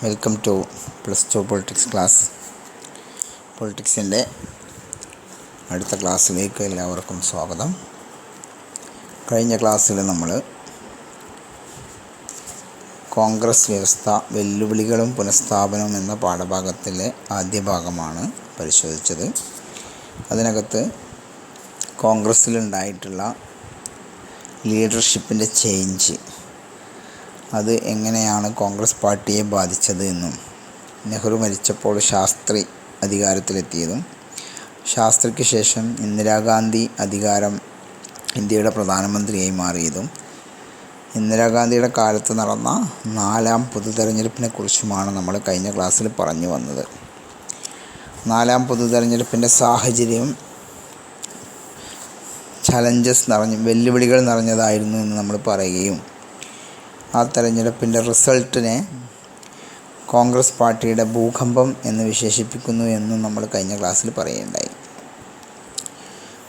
Welcome to +2 politics class. പൊളിറ്റിക്സിൻ്റെ അടുത്ത ക്ലാസ്സിലേക്ക് എല്ലാവർക്കും സ്വാഗതം. കഴിഞ്ഞ ക്ലാസ്സിൽ നമ്മൾ കോൺഗ്രസ് വ്യവസ്ഥ വെല്ലുവിളികളും പുനഃസ്ഥാപനവും എന്ന പാഠഭാഗത്തിലെ ആദ്യ ഭാഗമാണ് പരിശോധിച്ചത്. അതിനകത്ത് കോൺഗ്രസ്സിലുണ്ടായിട്ടുള്ള ലീഡർഷിപ്പിൻ്റെ ചേഞ്ച്, അത് എങ്ങനെയാണ് കോൺഗ്രസ് പാർട്ടിയെ ബാധിച്ചത് എന്നും, നെഹ്റു മരിച്ചപ്പോൾ ശാസ്ത്രി അധികാരത്തിലെത്തിയതും, ശാസ്ത്രിക്ക് ശേഷം ഇന്ദിരാഗാന്ധി ഇന്ത്യയുടെ പ്രധാനമന്ത്രിയായി മാറിയതും, ഇന്ദിരാഗാന്ധിയുടെ കാലത്ത് നടന്ന 4ാം പൊതു തെരഞ്ഞെടുപ്പിനെ കുറിച്ചുമാണ് നമ്മൾ കഴിഞ്ഞ ക്ലാസ്സിൽ പറഞ്ഞു വന്നത്. 4ാം പൊതു തെരഞ്ഞെടുപ്പിൻ്റെ സാഹചര്യം വെല്ലുവിളികൾ നിറഞ്ഞതായിരുന്നു എന്ന് നമ്മൾ പറയുകയും, ആ തെരഞ്ഞെടുപ്പിൻ്റെ റിസൾട്ടിനെ കോൺഗ്രസ് പാർട്ടിയുടെ ഭൂകമ്പം എന്ന് വിശേഷിപ്പിക്കുന്നു എന്നും നമ്മൾ കഴിഞ്ഞ ക്ലാസ്സിൽ പറയുകയുണ്ടായി.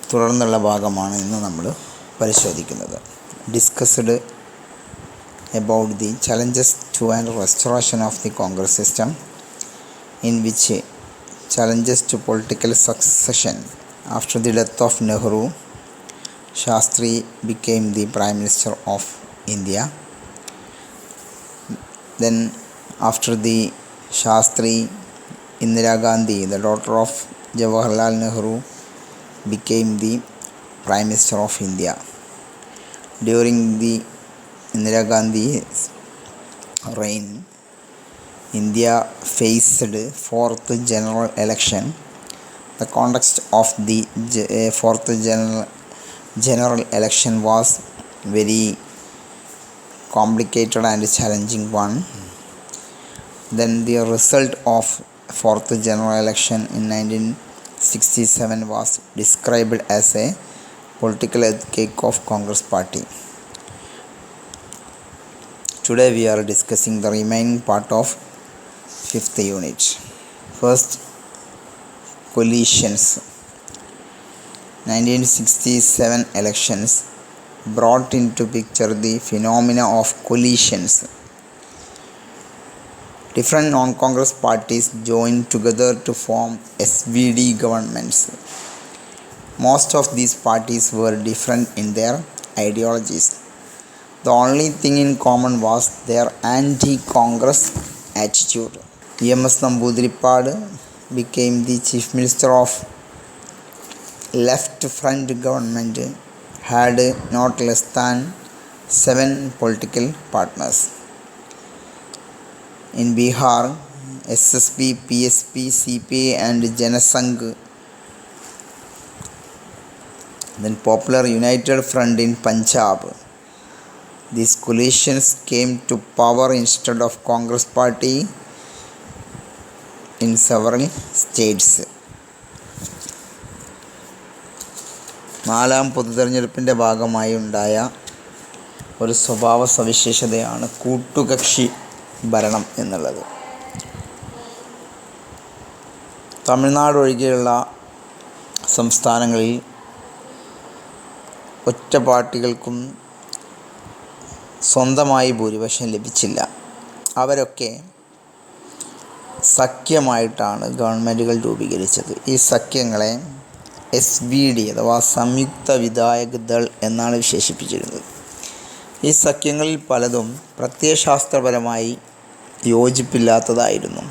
തുടർന്നുള്ള ഭാഗമാണ് ഇന്ന് നമ്മൾ പരിശോധിക്കുന്നത്. Discussed about the challenges to and restoration of the Congress system, in which challenges to political succession. After the death of Nehru, Shastri became the Prime Minister of India. Then after the Shastri, Indira Gandhi, the daughter of Jawaharlal Nehru, became the Prime Minister of India. During the Indira Gandhi's reign, India faced 4th general election. The context of the 4th general election was very complicated and challenging one. Then the result of 4th general election in 1967 was described as a political earthquake of Congress party. Today we are discussing the remaining part of 5th unit. First, coalitions. 1967 elections brought into picture the phenomena of coalitions. Different non-Congress parties joined together to form SVD governments. Most of these parties were different in their ideologies. The only thing in common was their anti-Congress attitude. E.M.S. Namboodiripad became the Chief Minister of Left Front government, had not less than 7 political partners. In Bihar, SSP, PSP, CPI and Janasangh, then Popular United Front in Punjab. These coalitions came to power instead of Congress party in several states. 4ാം പൊതു തെരഞ്ഞെടുപ്പിൻ്റെ ഭാഗമായി ഉണ്ടായ ഒരു സ്വഭാവ സവിശേഷതയാണ് കൂട്ടുകക്ഷി ഭരണം എന്നുള്ളത്. തമിഴ്നാട് ഒഴികെയുള്ള സംസ്ഥാനങ്ങളിൽ ഒറ്റ പാർട്ടികൾക്കും സ്വന്തമായി ഭൂരിപക്ഷം ലഭിച്ചില്ല. അവരൊക്കെ സഖ്യമായിട്ടാണ് ഗവൺമെൻറ്റുകൾ രൂപീകരിച്ചത്. ഈ സഖ്യങ്ങളെ SVD അഥവാ സംയുക്ത വിധായക ദൾ എന്നാണ് വിശേഷിപ്പിച്ചിരുന്നത്. ഈ സഖ്യങ്ങളിൽ പലതും പ്രത്യയശാസ്ത്രപരമായി യോജിപ്പില്ലാത്തതായിരുന്നു.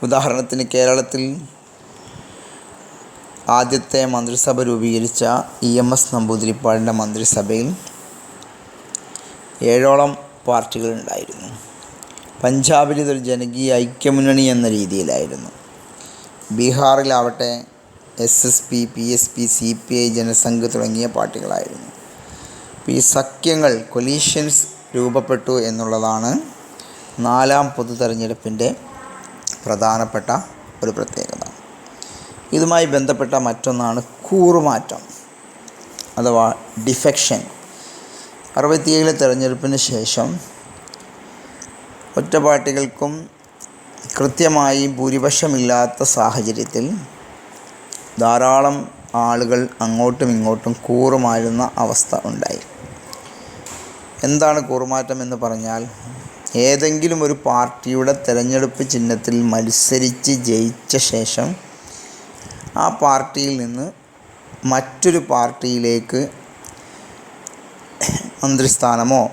ഉദാഹരണത്തിന് കേരളത്തിൽ ആദ്യത്തെ മന്ത്രിസഭ രൂപീകരിച്ച EMS നമ്പൂതിരിപ്പാടിൻ്റെ മന്ത്രിസഭയിൽ 7ഓളം പാർട്ടികളുണ്ടായിരുന്നു. പഞ്ചാബിൽ ഇതൊരു ജനകീയ ഐക്യമുന്നണി എന്ന രീതിയിലായിരുന്നു. ബീഹാറിലാവട്ടെ SSP, PSP, CPI, ജനസംഘ് തുടങ്ങിയ പാർട്ടികളായിരുന്നു. ഈ സഖ്യങ്ങൾ കൊലീഷൻസ് രൂപപ്പെട്ടു എന്നുള്ളതാണ് 4ാം പൊതു തെരഞ്ഞെടുപ്പിൻ്റെ പ്രധാനപ്പെട്ട ഒരു പ്രത്യേകത. ഇതുമായി ബന്ധപ്പെട്ട മറ്റൊന്നാണ് കൂറുമാറ്റം അഥവാ ഡിഫെക്ഷൻ. 67 തെരഞ്ഞെടുപ്പിന് ശേഷം ഒറ്റ പാർട്ടികൾക്കും കൃത്യമായി ഭൂരിപക്ഷമില്ലാത്ത സാഹചര്യത്തിൽ ധാരാളം ആളുകൾ അങ്ങോട്ടും ഇങ്ങോട്ടും കൂറുമാറുന്ന അവസ്ഥ ഉണ്ടായി. എന്താണ് കൂറുമാറ്റം എന്ന് പറഞ്ഞാൽ, ഏതെങ്കിലും ഒരു പാർട്ടിയുടെ തെരഞ്ഞെടുപ്പ് ചിഹ്നത്തിൽ മത്സരിച്ച് ജയിച്ച ശേഷം ആ പാർട്ടിയിൽ നിന്ന് മറ്റൊരു പാർട്ടിയിലേക്ക് മന്ത്രിസ്ഥാനമോ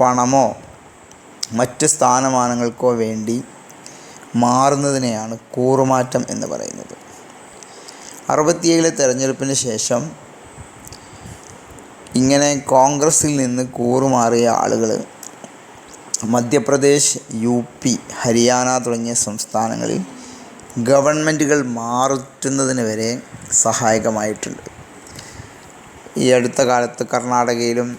പണമോ മറ്റ് സ്ഥാനമാനങ്ങൾക്കോ വേണ്ടി മാറുന്നതിനെയാണ് കൂറുമാറ്റം എന്ന് പറയുന്നത്. 67 തെരഞ്ഞെടുപ്പിന് ശേഷം ഇങ്ങനെ കോൺഗ്രസിൽ നിന്ന് കൂറുമാറിയ ആളുകൾ മധ്യപ്രദേശ്, UP, ഹരിയാന തുടങ്ങിയ സംസ്ഥാനങ്ങളിൽ ഗവൺമെൻറ്റുകൾ മാറുന്നതിന് വരെ സഹായകമായിട്ടുണ്ട്. ഈ അടുത്ത കാലത്ത് കർണാടകയിലും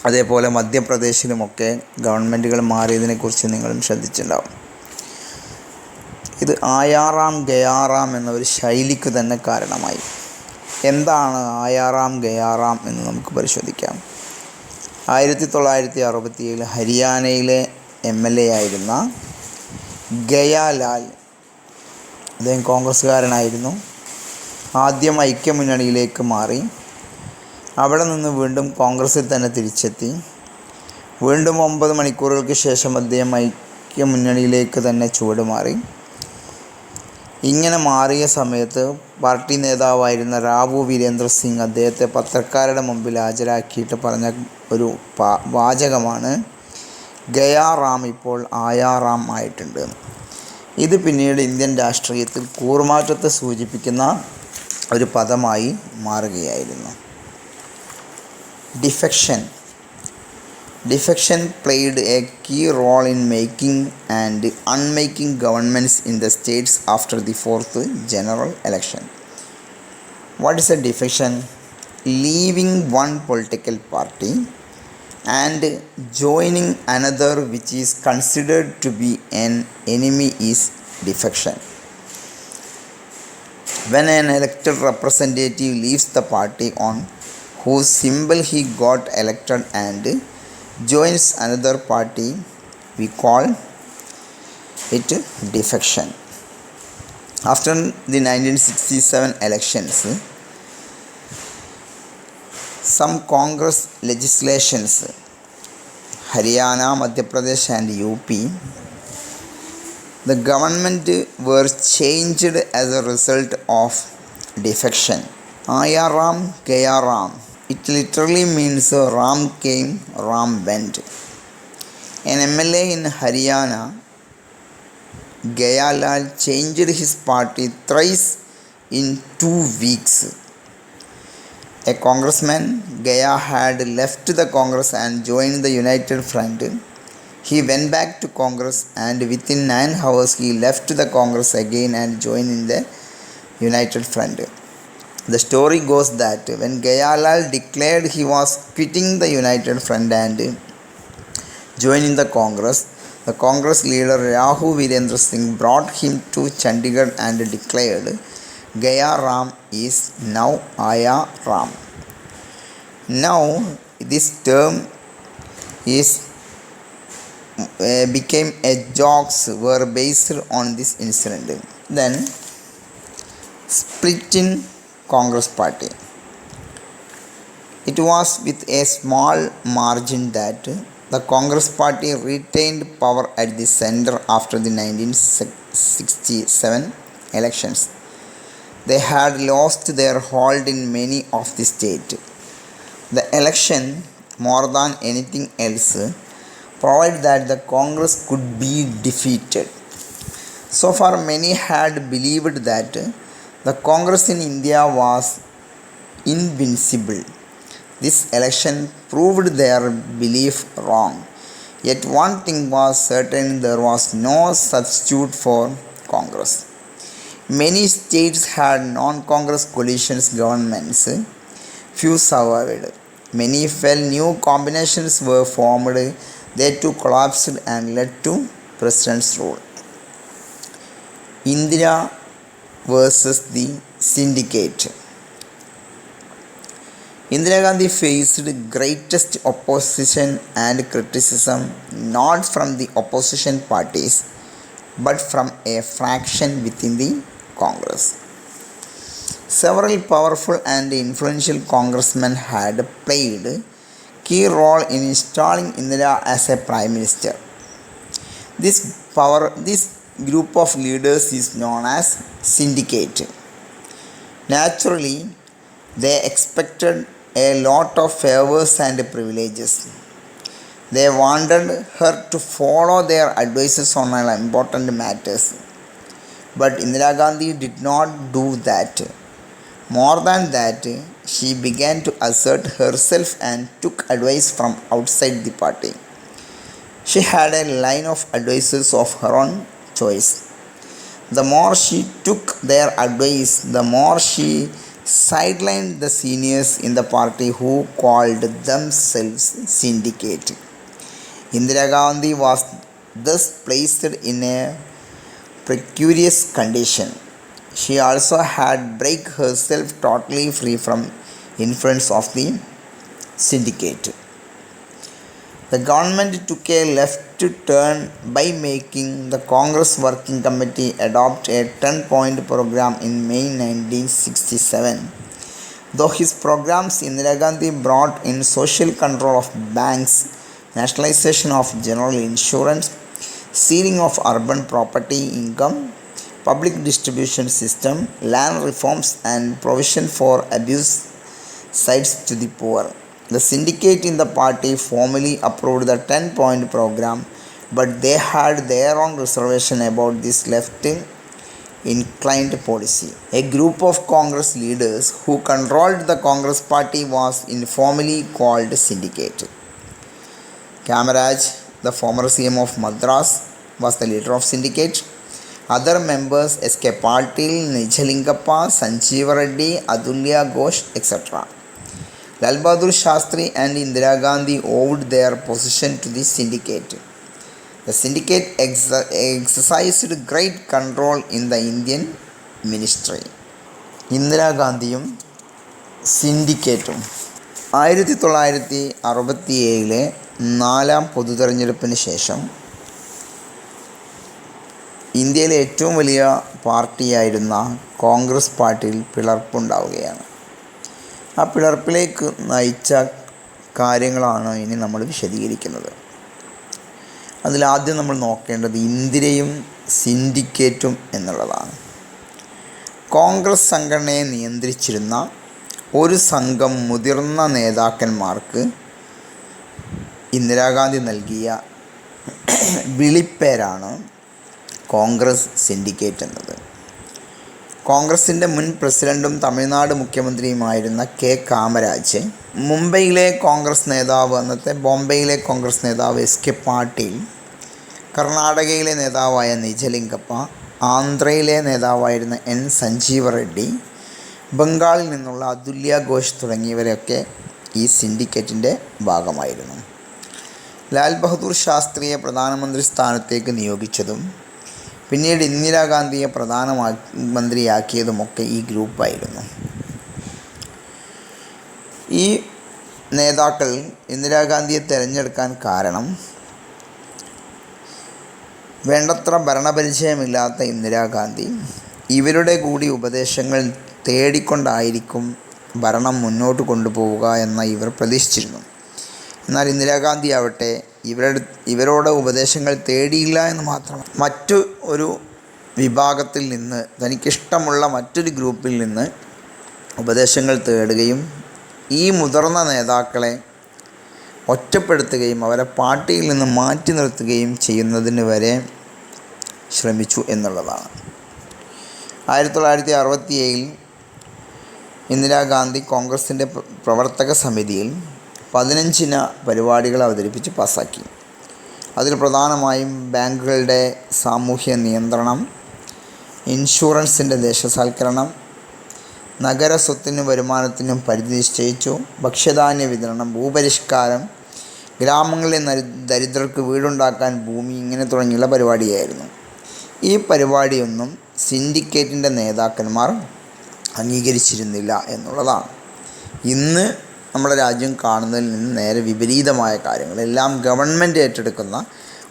അതേപോലെ മധ്യപ്രദേശിലുമൊക്കെ ഗവൺമെൻറ്റുകൾ മാറിയതിനെക്കുറിച്ച് നിങ്ങളും ശ്രദ്ധിച്ചിട്ടുണ്ടാവും. ഇത് ആയാറാം ഗയാറാം എന്ന ഒരു ശൈലിക്ക് തന്നെ കാരണമായി. എന്താണ് ആയാറാം ഗയാറാം എന്ന് നമുക്ക് പരിശോധിക്കാം. 1967 ഹരിയാനയിലെ MLA ആയിരുന്ന ഗയാലാൽ, അദ്ദേഹം കോൺഗ്രസ്സുകാരനായിരുന്നു. ആദ്യം ഐക്യമുന്നണിയിലേക്ക് മാറി, അവിടെ നിന്ന് വീണ്ടും കോൺഗ്രസ്സിൽ തന്നെ തിരിച്ചെത്തി. വീണ്ടും 9 മണിക്കൂറുകൾക്ക് ശേഷം അദ്ദേഹം ഐക്യമുന്നണിയിലേക്ക് തന്നെ ചുവടുമാറി. ഇങ്ങനെ മാറിയ സമയത്ത് പാർട്ടി നേതാവായിരുന്ന റാവു വീരേന്ദ്ര സിംഗ് അദ്ദേഹത്തെ പത്രക്കാരുടെ മുമ്പിൽ ഹാജരാക്കിയിട്ട് പറഞ്ഞ ഒരു വാചകമാണ് ഗയാറാം ഇപ്പോൾ ആയാറാം ആയിട്ടുണ്ട്. ഇത് പിന്നീട് ഇന്ത്യൻ രാഷ്ട്രീയത്തിൽ കൂറുമാറ്റത്തെ സൂചിപ്പിക്കുന്ന ഒരു പദമായി മാറുകയായിരുന്നു. Defection played a key role in making and unmaking governments in the states after the 4th general election. What is a defection? Leaving one political party and joining another which is considered to be an enemy is defection. When an elected representative leaves the party on whose symbol he got elected and joins another party, we call it defection. After the 1967 elections, some Congress legislations, Haryana, Madhya Pradesh and UP, the government were changed as a result of defection. Ayaram Gayaram. It literally means Ram came, Ram went. An MLA in Haryana, Gayalal, changed his party thrice in 2 weeks. A congressman, Gaya, had left the Congress and joined the United Front. He went back to Congress and within 9 hours he left the Congress again and joined in the United Front. The story goes that when Gayalal declared he was quitting the United Front and joining the Congress leader Rawul Virendra Singh brought him to Chandigarh and declared Gaya Ram is now Aya Ram. Now this term is became a jokes were based on this incident. Then split in Congress party. It was with a small margin that the Congress party retained power at the center after the 1967 elections. They had lost their hold in many of the state. The election, more than anything else, proved that the Congress could be defeated. So far many had believed that the Congress in India was invincible. This election proved their belief wrong. Yet one thing was certain, there was no substitute for Congress. Many states had non-Congress coalition governments. Few survived. Many fell. New combinations were formed. They too collapsed and led to president's rule. Indira versus the syndicate. Indira Gandhi faced greatest opposition and criticism not from the opposition parties but from a fraction within the Congress. Several powerful and influential congressmen had played key role in installing Indira as a prime minister. This group of leaders is known as syndicate. Naturally, they expected a lot of favors and privileges. They wanted her to follow their advices on all important matters. But Indira Gandhi did not do that. More than that, she began to assert herself and took advice from outside the party. She had a line of advisors of her own choice. The more she took their advice, the more she sidelined the seniors in the party who called themselves syndicate. Indira Gandhi was thus placed in a precarious condition. She also had break herself totally free from influence of the syndicate. The government took a left turn by making the Congress Working Committee adopt a 10-point program in May 1967. Though his programs, Indira Gandhi brought in social control of banks, nationalization of general insurance, ceiling of urban property income, public distribution system, land reforms, and provision for abuse sides to the poor. The syndicate in the party formally approved the 10-point program, but they had their own reservation about this left-inclined policy. A group of Congress leaders who controlled the Congress party was informally called syndicate. Kamaraj, the former CM of Madras, was the leader of syndicate. Other members S.K. Patil, Nijalingappa, Sanjeeva Reddy, Atulya Ghosh, etc. Lal Bahadur Shastri and Indira Gandhi owed their position to the syndicate. The syndicate exercised great control in the Indian ministry. Indira Gandhiയും സിൻഡിക്കേറ്റും 1967 4-ാം പൊതുതെരഞ്ഞെടുപ്പിന് ശേഷം ഇന്ത്യയിലെ ഏറ്റവും വലിയ പാർട്ടിയായിരുന്ന കോൺഗ്രസ് പാർട്ടിയിൽ പിളർപ്പുണ്ടാവുകയാണ്. ആ പിളർപ്പിലേക്ക് നയിച്ച കാര്യങ്ങളാണ് ഇനി നമ്മൾ വിശദീകരിക്കുന്നത്. അതിലാദ്യം നമ്മൾ നോക്കേണ്ടത് ഇന്ദിരയും സിൻഡിക്കേറ്റും എന്നുള്ളതാണ്. കോൺഗ്രസ് സംഘടനയെ നിയന്ത്രിച്ചിരുന്ന ഒരു സംഘം മുതിർന്ന നേതാക്കന്മാർക്ക് ഇന്ദിരാഗാന്ധി നൽകിയ വിളിപ്പേരാണ് കോൺഗ്രസ് സിൻഡിക്കേറ്റ് എന്നത്. കോൺഗ്രസിൻ്റെ മുൻ പ്രസിഡൻറ്റും തമിഴ്നാട് മുഖ്യമന്ത്രിയുമായിരുന്ന കെ കാമരാജ്, മുംബൈയിലെ കോൺഗ്രസ് നേതാവ്, അന്നത്തെ ബോംബെയിലെ കോൺഗ്രസ് നേതാവ് എസ് കെ പാട്ടീൽ, കർണാടകയിലെ നേതാവായ നിജലിംഗപ്പ, ആന്ധ്രയിലെ നേതാവായിരുന്ന എൻ സഞ്ജീവ റെഡ്ഡി, ബംഗാളിൽ നിന്നുള്ള അതുല്യ ഘോഷ് തുടങ്ങിയവരൊക്കെ ഈ സിൻഡിക്കേറ്റിൻ്റെ ഭാഗമായിരുന്നു. ലാൽ ബഹദൂർ ശാസ്ത്രിയെ പ്രധാനമന്ത്രി സ്ഥാനത്തേക്ക് നിയോഗിച്ചതും പിന്നീട് ഇന്ദിരാഗാന്ധിയെ പ്രധാനമന്ത്രിയാക്കിയതുമൊക്കെ ഈ ഗ്രൂപ്പായിരുന്നു. ഈ നേതാക്കൾ ഇന്ദിരാഗാന്ധിയെ തിരഞ്ഞെടുക്കാൻ കാരണം വേണ്ടത്ര ഭരണപരിചയമില്ലാത്ത ഇന്ദിരാഗാന്ധി ഇവരുടെ കൂടി ഉപദേശങ്ങൾ തേടിക്കൊണ്ടായിരിക്കും ഭരണം മുന്നോട്ട് കൊണ്ടുപോവുക എന്ന് ഇവർ പ്രതീക്ഷിച്ചിരുന്നു. എന്നാൽ ഇന്ദിരാഗാന്ധി ആവട്ടെ ഇവരോട് ഉപദേശങ്ങൾ തേടിയില്ല എന്ന് മാത്രമല്ല, മറ്റു ഒരു വിഭാഗത്തിൽ നിന്ന്, തനിക്കിഷ്ടമുള്ള മറ്റൊരു ഗ്രൂപ്പിൽ നിന്ന് ഉപദേശങ്ങൾ തേടുകയും ഈ മുതിർന്ന നേതാക്കളെ ഒറ്റപ്പെടുത്തുകയും അവരെ പാർട്ടിയിൽ നിന്ന് മാറ്റി നിർത്തുകയും ചെയ്യുന്നതിന് വരെ ശ്രമിച്ചു എന്നുള്ളതാണ്. 1967 ഇന്ദിരാഗാന്ധി കോൺഗ്രസിൻ്റെ പ്രവർത്തക സമിതിയിൽ 15 പരിപാടികൾ അവതരിപ്പിച്ച് പാസാക്കി. അതിൽ പ്രധാനമായും ബാങ്കുകളുടെ സാമൂഹ്യ നിയന്ത്രണം, ഇൻഷുറൻസിൻ്റെ ദേശസാൽക്കരണം, നഗര സ്വത്തിനും വരുമാനത്തിനും പരിധി നിശ്ചയിച്ചു, ഭക്ഷ്യധാന്യ വിതരണം, ഭൂപരിഷ്കാരം, ഗ്രാമങ്ങളിലെ ദരിദ്രർക്ക് വീടുണ്ടാക്കാൻ ഭൂമി, ഇങ്ങനെ തുടങ്ങിയുള്ള പരിപാടിയായിരുന്നു. ഈ പരിപാടിയൊന്നും സിൻഡിക്കേറ്റിൻ്റെ നേതാക്കന്മാർ അംഗീകരിച്ചിരുന്നില്ല എന്നുള്ളതാണ്. ഇന്ന് നമ്മുടെ രാജ്യം കാണുന്നതിൽ നിന്ന് നേരെ വിപരീതമായ കാര്യങ്ങൾ എല്ലാം ഗവൺമെൻറ് ഏറ്റെടുക്കുന്ന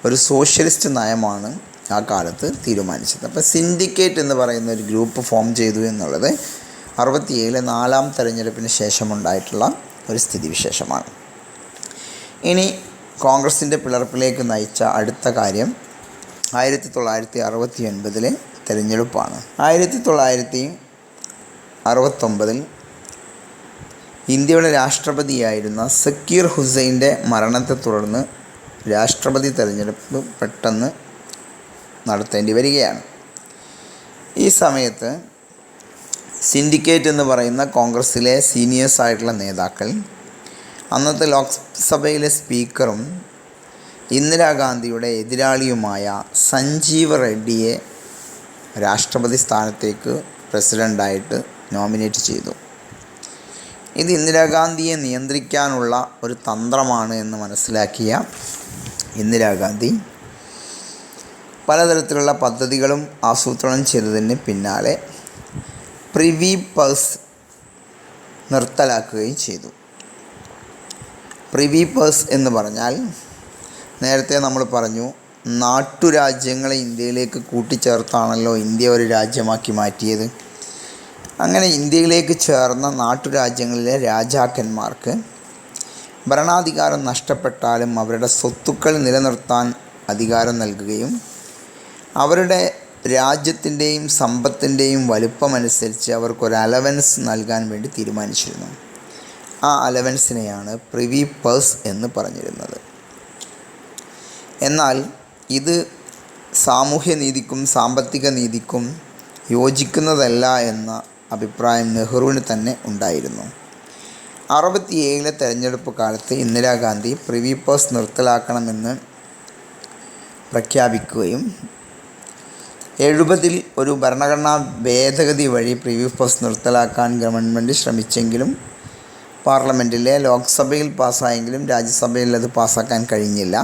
ഒരു സോഷ്യലിസ്റ്റ് നയമാണ് ആ കാലത്ത് തീരുമാനിച്ചത്. അപ്പോൾ സിൻഡിക്കേറ്റ് എന്ന് പറയുന്ന ഒരു ഗ്രൂപ്പ് ഫോം ചെയ്തു എന്നുള്ളത് 67 4-ാം തെരഞ്ഞെടുപ്പിന് ശേഷമുണ്ടായിട്ടുള്ള ഒരു സ്ഥിതിവിശേഷമാണ്. ഇനി കോൺഗ്രസിൻ്റെ പിളർപ്പിലേക്ക് നയിച്ച അടുത്ത കാര്യം 1969 തിരഞ്ഞെടുപ്പാണ്. 1969 ഇന്ത്യയുടെ രാഷ്ട്രപതിയായിരുന്ന സക്കീർ ഹുസൈൻ്റെ മരണത്തെ തുടർന്ന് രാഷ്ട്രപതി തിരഞ്ഞെടുപ്പ് പെട്ടെന്ന് നടത്തേണ്ടി വരികയാണ്. ഈ സമയത്ത് സിൻഡിക്കേറ്റ് എന്ന് പറയുന്ന കോൺഗ്രസ്സിലെ സീനിയേഴ്സ് ആയിട്ടുള്ള നേതാക്കൾ അന്നത്തെ ലോക്സഭയിലെ സ്പീക്കറും ഇന്ദിരാഗാന്ധിയുടെ എതിരാളിയുമായ സഞ്ജീവ് റെഡ്ഡിയെ രാഷ്ട്രപതി സ്ഥാനത്തേക്ക് പ്രസിഡൻ്റായിട്ട് നോമിനേറ്റ് ചെയ്തു. ഇത് ഇന്ദിരാഗാന്ധിയെ നിയന്ത്രിക്കാനുള്ള ഒരു തന്ത്രമാണ് എന്ന് മനസ്സിലാക്കിയ ഇന്ദിരാഗാന്ധി പലതരത്തിലുള്ള പദ്ധതികളും ആസൂത്രണം ചെയ്തതിന് പിന്നാലെ പ്രിവി പേഴ്സ് നിർത്തലാക്കുകയും ചെയ്തു. പ്രിവി പേഴ്സ് എന്ന് പറഞ്ഞാൽ നേരത്തെ നമ്മൾ പറഞ്ഞു, നാട്ടുരാജ്യങ്ങളെ ഇന്ത്യയിലേക്ക് കൂട്ടിച്ചേർത്താണല്ലോ ഇന്ത്യ ഒരു രാജ്യമാക്കി മാറ്റിയത്. അങ്ങനെ ഇന്ത്യയിലേക്ക് ചേർന്ന നാട്ടുരാജ്യങ്ങളിലെ രാജാക്കന്മാർക്ക് ഭരണാധികാരം നഷ്ടപ്പെട്ടാലും അവരുടെ സ്വത്തുക്കൾ നിലനിർത്താൻ അധികാരം നൽകുകയും അവരുടെ രാജ്യത്തിൻ്റെയും സമ്പത്തിൻ്റെയും വലുപ്പമനുസരിച്ച് അവർക്കൊരു അലവൻസ് നൽകാൻ വേണ്ടി തീരുമാനിച്ചിരുന്നു. ആ അലവൻസിനെയാണ് പ്രിവി പേഴ്സ് എന്ന് പറഞ്ഞിരുന്നത്. എന്നാൽ ഇത് സാമൂഹ്യനീതിക്കും സാമ്പത്തിക നീതിക്കും യോജിക്കുന്നതല്ല എന്ന അഭിപ്രായം നെഹ്റുവിന് തന്നെ ഉണ്ടായിരുന്നു. 67 തെരഞ്ഞെടുപ്പ് കാലത്ത് ഇന്ദിരാഗാന്ധി പ്രിവി പേഴ്സ് നിർത്തലാക്കണമെന്ന് പ്രഖ്യാപിക്കുകയും 70 ഒരു ഭരണഘടനാ ഭേദഗതി വഴി പ്രിവി പേഴ്സ് നിർത്തലാക്കാൻ ഗവൺമെൻറ് ശ്രമിച്ചെങ്കിലും പാർലമെൻറ്റിലെ ലോക്സഭയിൽ പാസ്സായെങ്കിലും രാജ്യസഭയിൽ അത് പാസ്സാക്കാൻ കഴിഞ്ഞില്ല.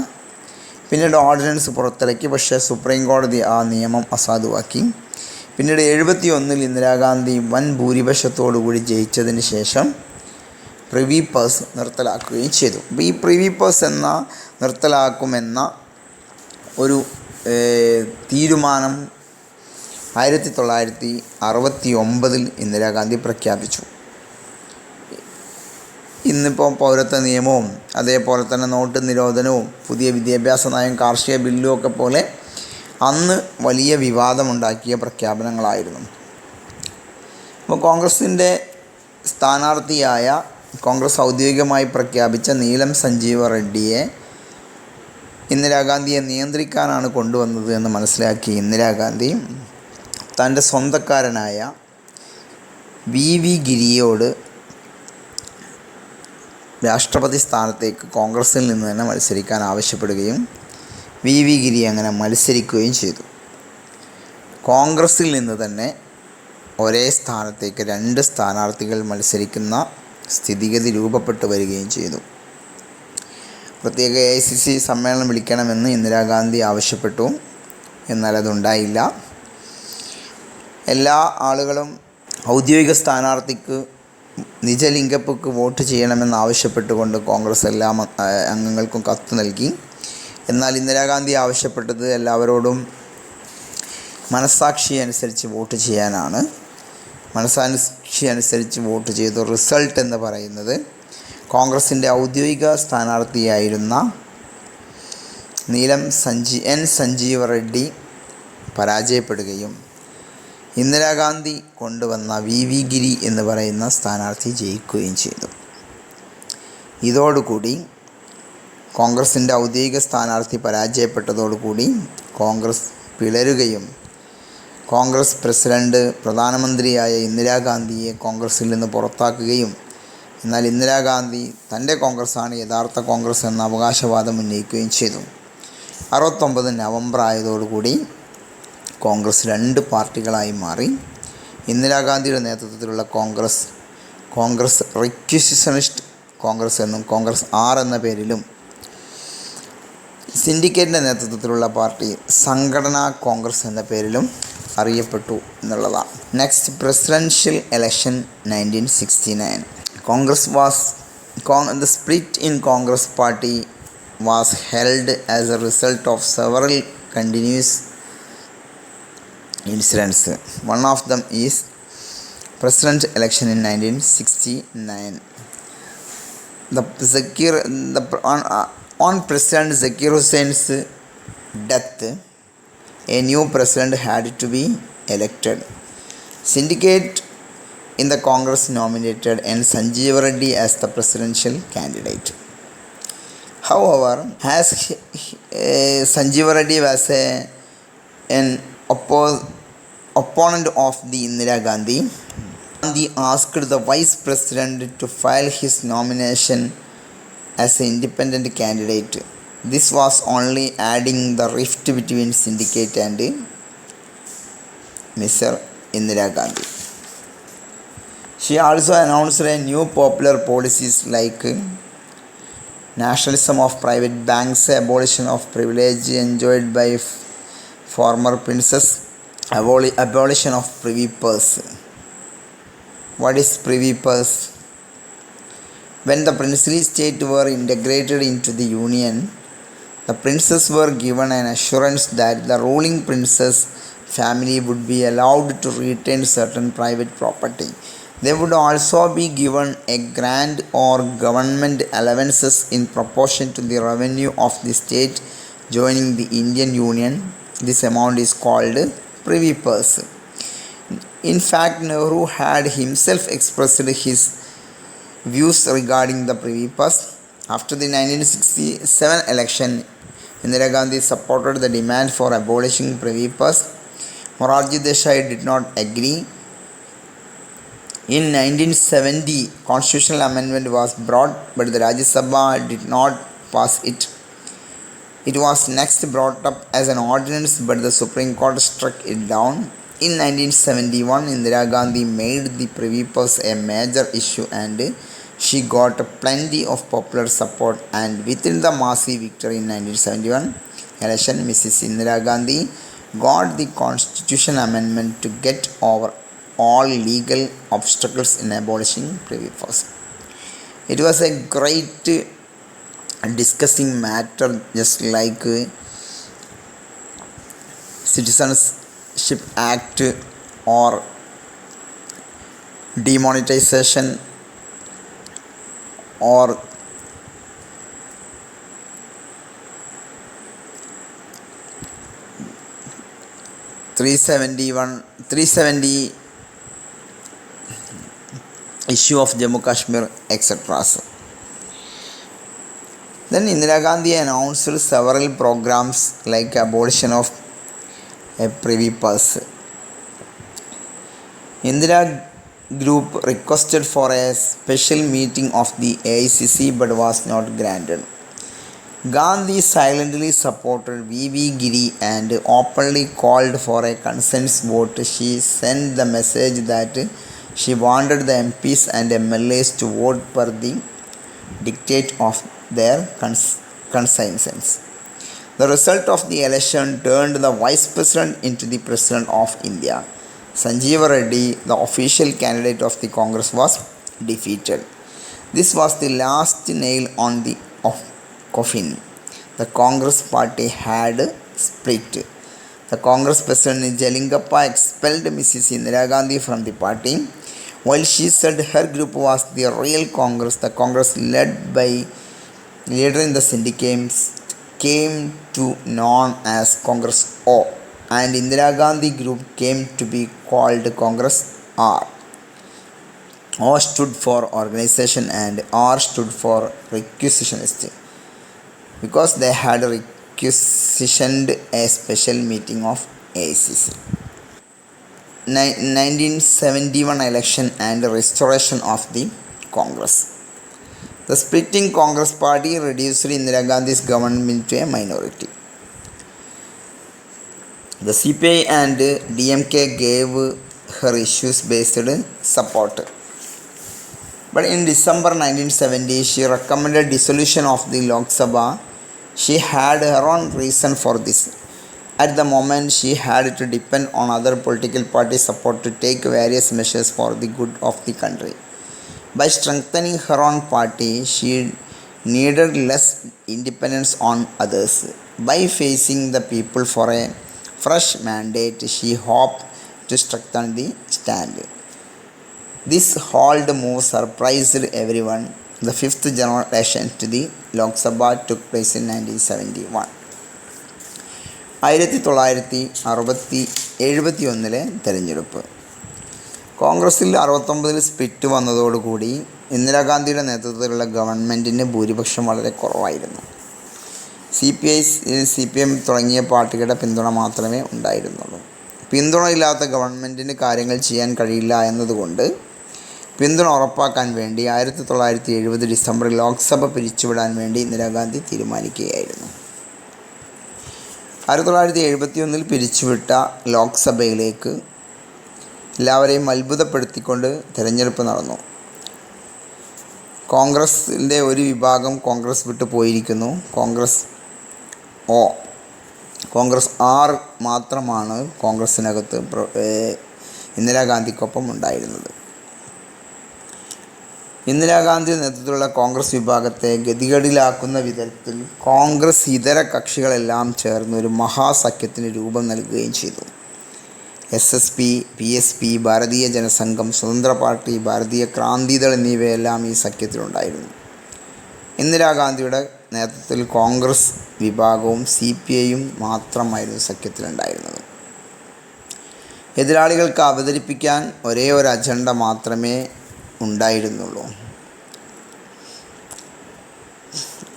പിന്നീട് ഓർഡിനൻസ് പുറത്തിറക്കി, പക്ഷേ സുപ്രീം കോടതി ആ നിയമം അസാധുവാക്കി. പിന്നീട് 71 ഇന്ദിരാഗാന്ധി വൻ ഭൂരിപക്ഷത്തോടുകൂടി ജയിച്ചതിന് ശേഷം പ്രിവി പേഴ്സ് നിർത്തലാക്കുകയും ചെയ്തു. അപ്പോൾ ഈ പ്രിവി പേഴ്സ് നിർത്തലാക്കുമെന്ന ഒരു തീരുമാനം 1969 ഇന്ദിരാഗാന്ധി പ്രഖ്യാപിച്ചു. ഇന്നിപ്പോൾ പൗരത്വ നിയമവും അതേപോലെ തന്നെ നോട്ട് നിരോധനവും പുതിയ വിദ്യാഭ്യാസ നയം, കാർഷിക ബില്ലും ഒക്കെ പോലെ അന്ന് വലിയ വിവാദമുണ്ടാക്കിയ പ്രഖ്യാപനങ്ങളായിരുന്നു. അപ്പോൾ കോൺഗ്രസിൻ്റെ സ്ഥാനാർത്ഥിയായ കോൺഗ്രസ് ഔദ്യോഗികമായി പ്രഖ്യാപിച്ച നീലം സഞ്ജീവ റെഡ്ഡിയെ ഇന്ദിരാഗാന്ധിയെ നിയന്ത്രിക്കാനാണ് കൊണ്ടുവന്നത് എന്ന് മനസ്സിലാക്കിയ ഇന്ദിരാഗാന്ധി തൻ്റെ സ്വന്തക്കാരനായ വി ഗിരിയോട് രാഷ്ട്രപതി സ്ഥാനത്തേക്ക് കോൺഗ്രസിൽ നിന്ന് തന്നെ മത്സരിക്കാൻ ആവശ്യപ്പെടുകയും വി ഗിരി അങ്ങനെ മത്സരിക്കുകയും ചെയ്തു. കോൺഗ്രസിൽ നിന്ന് തന്നെ ഒരേ സ്ഥാനത്തേക്ക് 2 സ്ഥാനാർത്ഥികൾ മത്സരിക്കുന്ന സ്ഥിതിഗതി രൂപപ്പെട്ടു വരികയും ചെയ്തു. പ്രത്യേക AICC സമ്മേളനം വിളിക്കണമെന്ന് ഇന്ദിരാഗാന്ധി ആവശ്യപ്പെട്ടു. എന്നാൽ അതുണ്ടായില്ല. എല്ലാ ആളുകളും ഔദ്യോഗിക സ്ഥാനാർത്ഥിക്ക് നിജലിംഗപ്പക്ക് വോട്ട് ചെയ്യണമെന്ന് ആവശ്യപ്പെട്ടുകൊണ്ട് കോൺഗ്രസ് എല്ലാ അംഗങ്ങൾക്കും കത്ത് നൽകി. എന്നാൽ ഇന്ദിരാഗാന്ധി ആവശ്യപ്പെട്ടത് എല്ലാവരോടും മനസ്സാക്ഷി അനുസരിച്ച് വോട്ട് ചെയ്യാനാണ്. മനസ്സാക്ഷി അനുസരിച്ച് വോട്ട് ചെയ്തു. റിസൾട്ട് എന്ന് പറയുന്നത് കോൺഗ്രസിൻ്റെ ഔദ്യോഗിക സ്ഥാനാർത്ഥിയായിരുന്ന നീലം സഞ്ജീവ റെഡ്ഡി പരാജയപ്പെടുകയും ഇന്ദിരാഗാന്ധി കൊണ്ടുവന്ന വി ഗിരി എന്ന് പറയുന്ന സ്ഥാനാർത്ഥി ജയിക്കുകയും ചെയ്തു. ഇതോടുകൂടി കോൺഗ്രസിൻ്റെ ഔദ്യോഗിക സ്ഥാനാർത്ഥി പരാജയപ്പെട്ടതോടുകൂടി കോൺഗ്രസ് പിളരുകയും കോൺഗ്രസ് പ്രസിഡന്റ് പ്രധാനമന്ത്രിയായ ഇന്ദിരാഗാന്ധിയെ കോൺഗ്രസിൽ നിന്ന് പുറത്താക്കുകയും എന്നാൽ ഇന്ദിരാഗാന്ധി തൻ്റെ കോൺഗ്രസ്സാണ് യഥാർത്ഥ കോൺഗ്രസ് എന്ന അവകാശവാദം ഉന്നയിക്കുകയും ചെയ്തു. 69 നവംബർ ആയതോടുകൂടി കോൺഗ്രസ് 2 പാർട്ടികളായി മാറി. ഇന്ദിരാഗാന്ധിയുടെ നേതൃത്വത്തിലുള്ള കോൺഗ്രസ് റിക്വസിഷനിസ്റ്റ് കോൺഗ്രസ് എന്നും കോൺഗ്രസ് R എന്ന പേരിലും സിൻഡിക്കേറ്റിൻ്റെ നേതൃത്വത്തിലുള്ള പാർട്ടി സംഘടനാ കോൺഗ്രസ് എന്ന പേരിലും അറിയപ്പെട്ടു എന്നുള്ളതാണ്. Next, presidential election 1969. The split in Congress party was held as a result of several continuous incidents. One of them is president election in 1969. On President Zakir Husain's death, a new president had to be elected. Syndicate in the Congress nominated N. Sanjeev Reddy as the presidential candidate. However, as Sanjeev Reddy was an opponent of the Indira Gandhi, Gandhi asked the vice president to file his nomination as an independent candidate. This was only adding the rift between syndicate and Mr. Indira Gandhi. She also announced a new popular policies like nationalism of private banks, abolition of privilege enjoyed by former princes, abolition of privy purse. What is privy purse? When the princely state were integrated into the union, the princes were given an assurance that the ruling princess family would be allowed to retain certain private property. They would also be given a grant or government allowances in proportion to the revenue of the state joining the Indian Union. This amount is called privy purse. In fact, Nehru had himself expressed his views regarding the privy purse. After the 1967 election, Indira Gandhi supported the demand for abolishing privy purse. Morarji Desai did not agree. In 1970, constitutional amendment was brought, but the Rajya Sabha did not pass it. It was next brought up as an ordinance, but the Supreme Court struck it down. In 1971, Indira Gandhi made the privy purse a major issue and she got plenty of popular support, and within the massive victory in 1971 election, Mrs. Indira Gandhi got the constitution amendment to get over all legal obstacles in abolishing privy purse. It was a great discussing matter, just like Citizenship Act or demonetization or $370 issue of Jammu Kashmir, etc. Then Indira Gandhi announced several programs like abolition of a privy purse. Indira group requested for a special meeting of the AICC but was not granted. Gandhi silently supported V.V. Giri and openly called for a consensus vote. She sent the message that she wanted the MPs and MLAs to vote per the dictate of their consciences. The result of the election turned the vice president into the president of India. Sanjeev Reddy, the official candidate of the Congress, was defeated. This was the last nail on the coffin. The Congress party had split. The Congress president Jalingappa expelled Mrs. Indira Gandhi from the party. While she said her group was the real Congress, the Congress led by leader in the syndicate came to known as Congress O, and Indira Gandhi group came to be called Congress R. O stood for organization and R stood for requisitionist, because they had requisitioned a special meeting of AICC. 1971 election and restoration of the Congress. The splitting Congress party reduced Indira Gandhi's government to a minority. The CPI and DMK gave her issues-based support. But in December 1970, she recommended dissolution of the Lok Sabha. She had her own reason for this. At the moment, she had to depend on other political party support to take various measures for the good of the country. By strengthening her own party, she needed less dependence on others. By facing the people for a fresh mandate, she hoped to strengthen the stand. This hold move surprised everyone. The fifth general election to the Lok Sabha took place in 1971. 1971 തിരഞ്ഞെടുപ്പ്. കോൺഗ്രസിൽ 69 split വന്നതോടുകൂടി ഇന്ദിരാഗാന്ധിയുടെ നേതൃത്വത്തിലുള്ള ഗവൺമെൻറ്റിന് ഭൂരിപക്ഷം വളരെ കുറവായിരുന്നു. CPM തുടങ്ങിയ പാർട്ടികളുടെ പിന്തുണ മാത്രമേ ഉണ്ടായിരുന്നുള്ളൂ. പിന്തുണയില്ലാത്ത ഗവൺമെൻറ്റിന് കാര്യങ്ങൾ ചെയ്യാൻ കഴിയില്ല എന്നതുകൊണ്ട് പിന്തുണ ഉറപ്പാക്കാൻ വേണ്ടി 1970 ഡിസംബറിൽ ലോക്സഭ പിരിച്ചുവിടാൻ വേണ്ടി ഇന്ദിരാഗാന്ധി തീരുമാനിക്കുകയായിരുന്നു. 1971 പിരിച്ചുവിട്ട ലോക്സഭയിലേക്ക് എല്ലാവരെയും അത്ഭുതപ്പെടുത്തിക്കൊണ്ട് തിരഞ്ഞെടുപ്പ് നടന്നു. കോൺഗ്രസിൻ്റെ ഒരു വിഭാഗം കോൺഗ്രസ് വിട്ടു പോയിരിക്കുന്നു. കോൺഗ്രസ് 6 മാത്രമാണ് കോൺഗ്രസിനകത്ത് ഇന്ദിരാഗാന്ധിക്കൊപ്പം ഉണ്ടായിരുന്നത്. ഇന്ദിരാഗാന്ധി നേതൃത്വത്തിലുള്ള കോൺഗ്രസ് വിഭാഗത്തെ ഗതികേടിലാക്കുന്ന വിധത്തിൽ കോൺഗ്രസ് ഇതര കക്ഷികളെല്ലാം ചേർന്ന് ഒരു മഹാസഖ്യത്തിന് രൂപം നൽകുകയും ചെയ്തു. SSP, PSP, ഭാരതീയ ജനസംഘം, സ്വതന്ത്ര പാർട്ടി, ഭാരതീയ ക്രാന്തിദൾ എന്നിവയെല്ലാം ഈ സഖ്യത്തിലുണ്ടായിരുന്നു. ഇന്ദിരാഗാന്ധിയുടെ നേതൃത്വത്തിൽ കോൺഗ്രസ് വിഭാഗവും CPIയും മാത്രമായിരുന്നു സഖ്യത്തിലുണ്ടായിരുന്നത്. എതിരാളികൾക്ക് അവതരിപ്പിക്കാൻ ഒരേ ഒരു അജണ്ട മാത്രമേ ഉണ്ടായിരുന്നുള്ളൂ.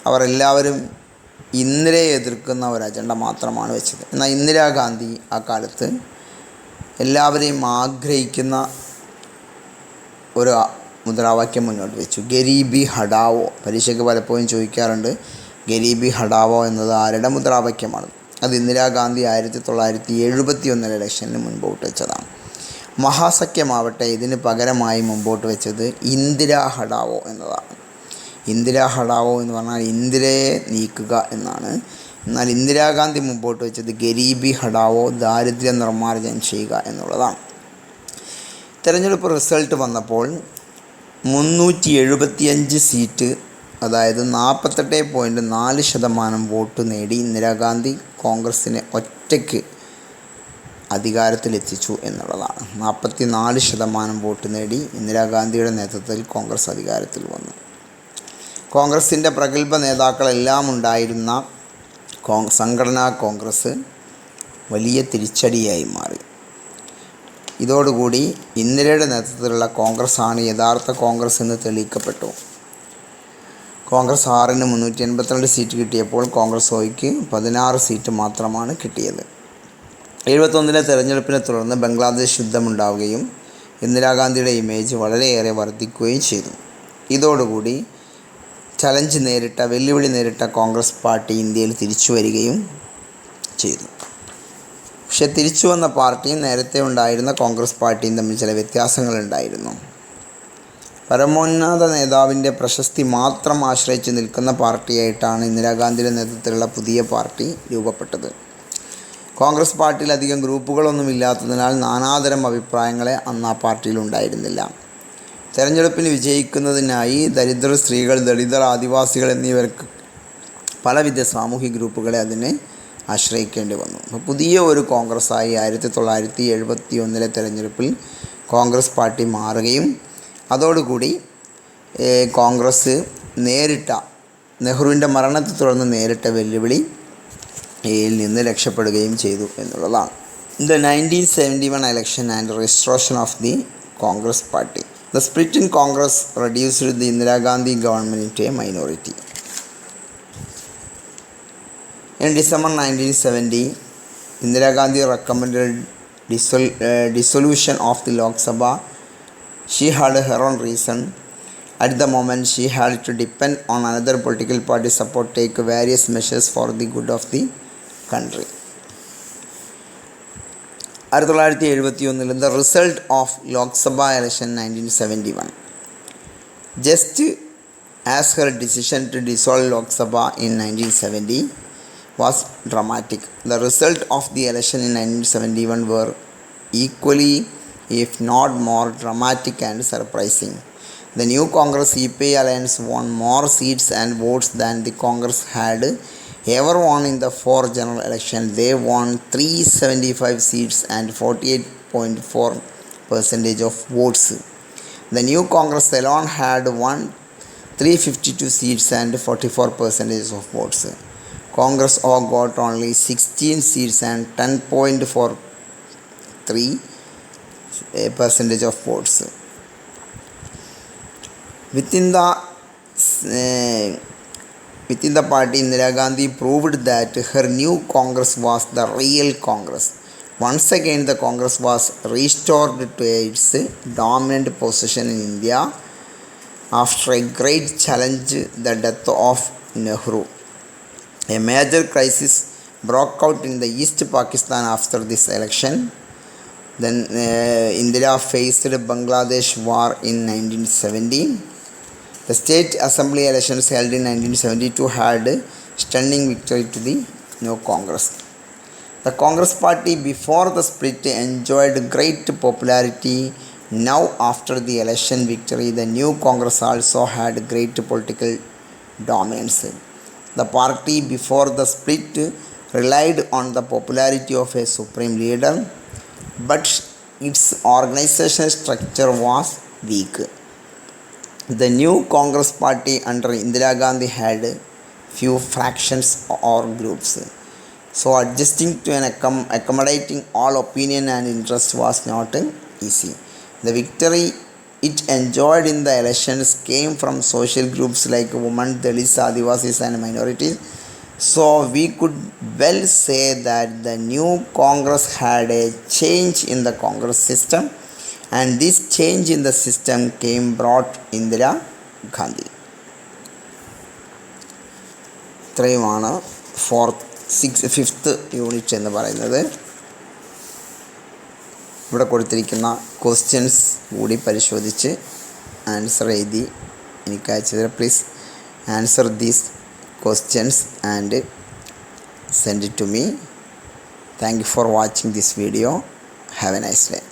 അവർ എല്ലാവരും ഇന്ദിരയെ എതിർക്കുന്ന ഒരു അജണ്ട മാത്രമാണ് വെച്ചത്. എന്നാൽ ഇന്ദിരാഗാന്ധി ആ കാലത്ത് എല്ലാവരെയും ആഗ്രഹിക്കുന്ന ഒരു മുദ്രാവാക്യം മുന്നോട്ട് വെച്ചു. ഗരീബി ഹടാവോ. പരീക്ഷയ്ക്ക് പലപ്പോഴും ചോദിക്കാറുണ്ട്, ഗരീബി ഹടാവോ എന്നത് ആരുടെ മുദ്രാവാക്യമാണ്? അത് ഇന്ദിരാഗാന്ധി 1971 ഇലക്ഷന് മുൻപോട്ട് വെച്ചതാണ്. മഹാസഖ്യമാവട്ടെ ഇതിന് പകരമായി മുമ്പോട്ട് വെച്ചത് ഇന്ദിരാ ഹടാവോ എന്നതാണ്. ഇന്ദിരാ ഹടാവോ എന്ന് പറഞ്ഞാൽ ഇന്ദിരയെ നീക്കുക എന്നാണ്. എന്നാൽ ഇന്ദിരാഗാന്ധി മുമ്പോട്ട് വെച്ചത് ഗരീബി ഹടാവോ, ദാരിദ്ര്യ നിർമ്മാർജ്ജനം ചെയ്യുക എന്നുള്ളതാണ്. തെരഞ്ഞെടുപ്പ് റിസൾട്ട് വന്നപ്പോൾ 375 സീറ്റ്, അതായത് 48.4% വോട്ട് നേടി ഇന്ദിരാഗാന്ധി കോൺഗ്രസിനെ ഒറ്റയ്ക്ക് അധികാരത്തിലെത്തിച്ചു എന്നുള്ളതാണ്. 44% വോട്ട് നേടി ഇന്ദിരാഗാന്ധിയുടെ നേതൃത്വത്തിൽ കോൺഗ്രസ് അധികാരത്തിൽ വന്നു. കോൺഗ്രസിൻ്റെ പ്രഗത്ഭ നേതാക്കളെല്ലാം ഉണ്ടായിരുന്ന സംഘടനാ കോൺഗ്രസ് വലിയ തിരിച്ചടിയായി മാറി. ഇതോടുകൂടി ഇന്ദിരയുടെ നേതൃത്വത്തിലുള്ള കോൺഗ്രസ്സാണ് യഥാർത്ഥ കോൺഗ്രസ് എന്ന് തെളിയിക്കപ്പെട്ടു. കോൺഗ്രസ് 6ന് 382 സീറ്റ് കിട്ടിയപ്പോൾ കോൺഗ്രസ് ഒയ്ക്ക് 16 സീറ്റ് മാത്രമാണ് കിട്ടിയത്. 71 തെരഞ്ഞെടുപ്പിനെ തുടർന്ന് ബംഗ്ലാദേശ് യുദ്ധമുണ്ടാവുകയും ഇന്ദിരാഗാന്ധിയുടെ ഇമേജ് വളരെയേറെ വർദ്ധിക്കുകയും ചെയ്തു. ഇതോടുകൂടി വെല്ലുവിളി നേരിട്ട കോൺഗ്രസ് പാർട്ടി ഇന്ത്യയിൽ തിരിച്ചു വരികയും ചെയ്തു. പക്ഷേ തിരിച്ചു വന്ന പാർട്ടിയും നേരത്തെ ഉണ്ടായിരുന്ന കോൺഗ്രസ് പാർട്ടിയും തമ്മിൽ ചില വ്യത്യാസങ്ങളുണ്ടായിരുന്നു. പരമോന്നത നേതാവിൻ്റെ പ്രശസ്തി മാത്രം ആശ്രയിച്ച് നിൽക്കുന്ന പാർട്ടിയായിട്ടാണ് ഇന്ദിരാഗാന്ധിയുടെ നേതൃത്വത്തിലുള്ള പുതിയ പാർട്ടി രൂപപ്പെട്ടത്. കോൺഗ്രസ് പാർട്ടിയിൽ അധികം ഗ്രൂപ്പുകളൊന്നും ഇല്ലാത്തതിനാൽ നാനാതരം അഭിപ്രായങ്ങളെ അന്ന് ആ പാർട്ടിയിൽ ഉണ്ടായിരുന്നില്ല. തെരഞ്ഞെടുപ്പിൽ വിജയിക്കുന്നതിനായി ദരിദ്ര സ്ത്രീകൾ, ദളിതർ, ആദിവാസികൾ എന്നിവർക്ക് പലവിധ സാമൂഹിക ഗ്രൂപ്പുകളെ അതിനെ ആശ്രയിക്കേണ്ടി വന്നു. അപ്പോൾ പുതിയ ഒരു കോൺഗ്രസ്സായി 1971 തെരഞ്ഞെടുപ്പിൽ കോൺഗ്രസ് പാർട്ടി മാറുകയും അതോടുകൂടി കോൺഗ്രസ് നെഹ്റുവിൻ്റെ മരണത്തെ തുടർന്ന് നേരിട്ട വെല്ലുവിളിയിൽ നിന്ന് രക്ഷപ്പെടുകയും ചെയ്തു എന്നുള്ളതാണ്. The 1971 election and restoration of the Congress party. The split in Congress reduced the Indira Gandhi government into a minority. In December 1970, Indira Gandhi recommended dissolution of the Lok Sabha. She had her own reason. At the moment, she had to depend on another political party support, take various measures for the good of the country. 1971 the result of Lok Sabha election 1971. Just as her decision to dissolve Lok Sabha in 1970 was dramatic, the result of the election in 1971 were equally, if not more, dramatic and surprising. The new Congress CPI alliance won more seats and votes than the Congress had ever won in the 4 general elections. They won 375 seats and 48.4% of votes. The new Congress alone had won 352 seats and 44% of votes. Congress got only 16 seats and 10.43 percentage of votes. Within the Within the party, Indira Gandhi proved that her new Congress was the real Congress. Once again, the Congress was restored to its dominant position in India after a great challenge, the death of Nehru. A major crisis broke out in the East Pakistan after this election. Then Indira faced Bangladesh war in 1970. The state assembly elections held in 1972 had stunning victory to the new Congress. The Congress party before the split enjoyed great popularity. Now after the election victory, the new Congress also had great political dominance. The party before the split relied on the popularity of a supreme leader, but its organizational structure was weak. The new Congress party under Indira Gandhi had few fractions or groups. So adjusting to and accommodating all opinion and interest was not easy. The victory it enjoyed in the elections came from social groups like women, Dalits, Adivasis and minorities. So we could well say that the new Congress had a change in the Congress system, and this change in the system brought Indira Gandhi. ഇത്രയുമാണ് fifth unit എന്ന് പറയുന്നത്. ഇവിടെ കൊടുത്തിരിക്കുന്ന questions കൂടി പരിശോധിച്ച് answer എഴുതി എനിക്ക് അയച്ചത്. Please answer these questions and send it to me. Thank you for watching this video. Have a nice day.